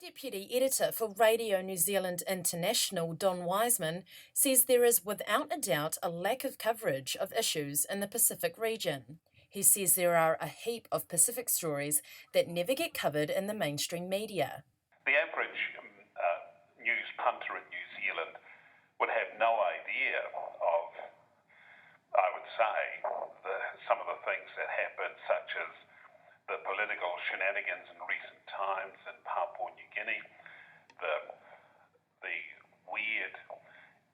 Deputy Editor for Radio New Zealand International, Don Wiseman, says there is without a doubt a lack of coverage of issues in the Pacific region. He says there are a heap of Pacific stories that never get covered in the mainstream media. The average news punter in New Zealand would have no idea of, I would say, some of the things that happen, such as the political shenanigans in recent times in Papua New Guinea, the weird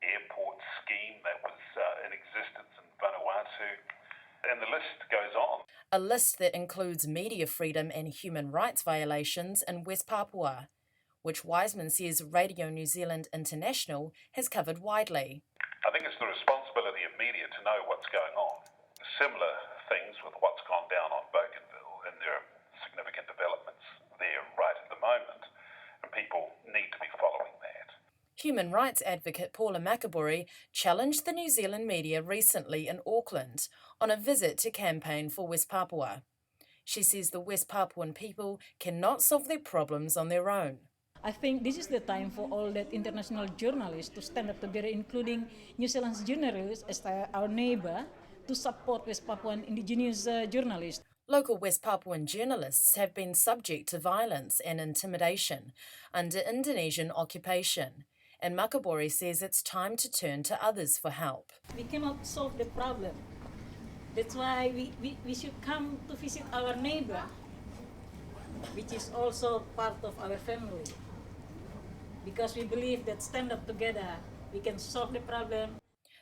airport scheme that was in existence in Vanuatu, and the list goes on. A list that includes media freedom and human rights violations in West Papua, which Wiseman says Radio New Zealand International has covered widely. I think it's the responsibility of media to know what's going on. Similar things with what's gone down on Bougainville, and there are significant developments there right at the moment, and people need to be following that. Human rights advocate Paula Makaburi challenged the New Zealand media recently in Auckland on a visit to campaign for West Papua. She says the West Papuan people cannot solve their problems on their own. I think this is the time for all that international journalists to stand up together, including New Zealand's journalists as our neighbour, to support West Papuan indigenous journalists. Local West Papuan journalists have been subject to violence and intimidation under Indonesian occupation, and Makabori says it's time to turn to others for help. We cannot solve the problem. That's why we should come to visit our neighbor, which is also part of our family. Because we believe that stand up together, we can solve the problem.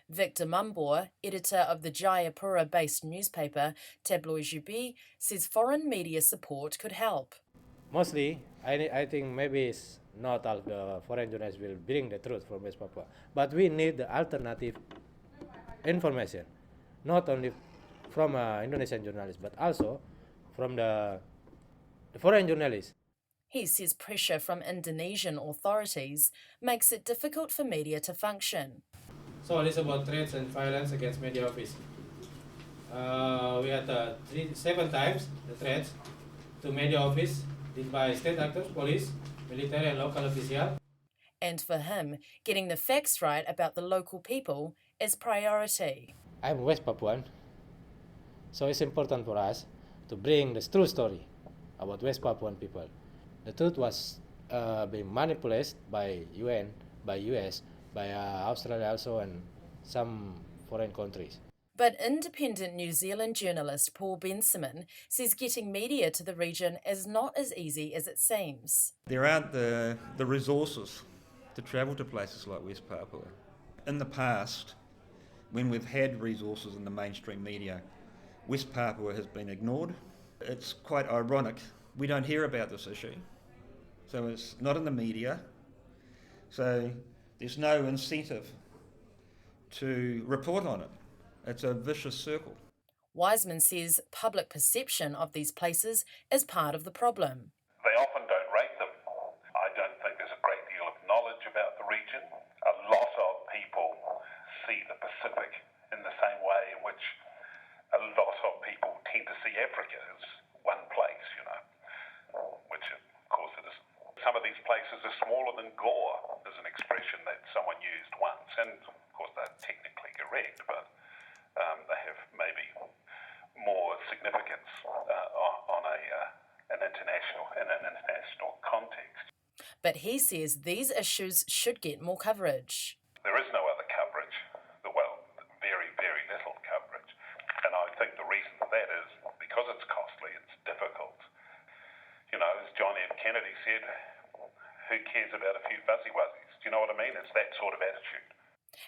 Victor Mambor, editor of the Jayapura-based newspaper Tabloid Jubi, says foreign media support could help. Mostly, I think maybe it's not all the foreign journalists will bring the truth from West Papua, but we need the alternative information, not only from Indonesian journalists, but also from the foreign journalists. He says pressure from Indonesian authorities makes it difficult for media to function. So it's about threats and violence against media office. We had 7 times the threats to media office did by state actors, police, military and local officials. And for him, getting the facts right about the local people is priority. I'm West Papuan, so it's important for us to bring the true story about West Papuan people. The truth was being manipulated by UN, by US, by Australia also, and some foreign countries. But independent New Zealand journalist Paul Benjamin says getting media to the region is not as easy as it seems. There aren't the resources to travel to places like West Papua. In the past, when we've had resources in the mainstream media, West Papua has been ignored. It's quite ironic. We don't hear about this issue, so it's not in the media, so there's no incentive to report on it. It's a vicious circle. Wiseman says public perception of these places is part of the problem. They often don't rate them. I don't think there's a great deal of knowledge about the region. A lot of people see the Pacific in the same way in which a lot of people tend to see Africa as one place, which of course it is. Some of these places are smaller than Gore, is an expression that someone used once, and of course they're technically correct, but they have maybe more significance on an international context. But he says these issues should get more coverage. There is no other coverage, well, very, very little coverage, and I think the reason for that is because it's costly, it's difficult. As John F. Kennedy said, who cares about a few fuzzy wuzzies? Do you know what I mean? It's that sort of attitude.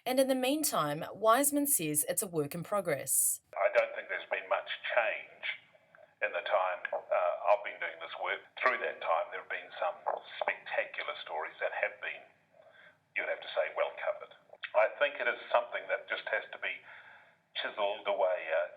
And in the meantime, Wiseman says it's a work in progress. I don't think there's been much change in the time I've been doing this work. Through that time, there have been some spectacular stories that have been, you'd have to say, well covered. I think it is something that just has to be chiseled away at.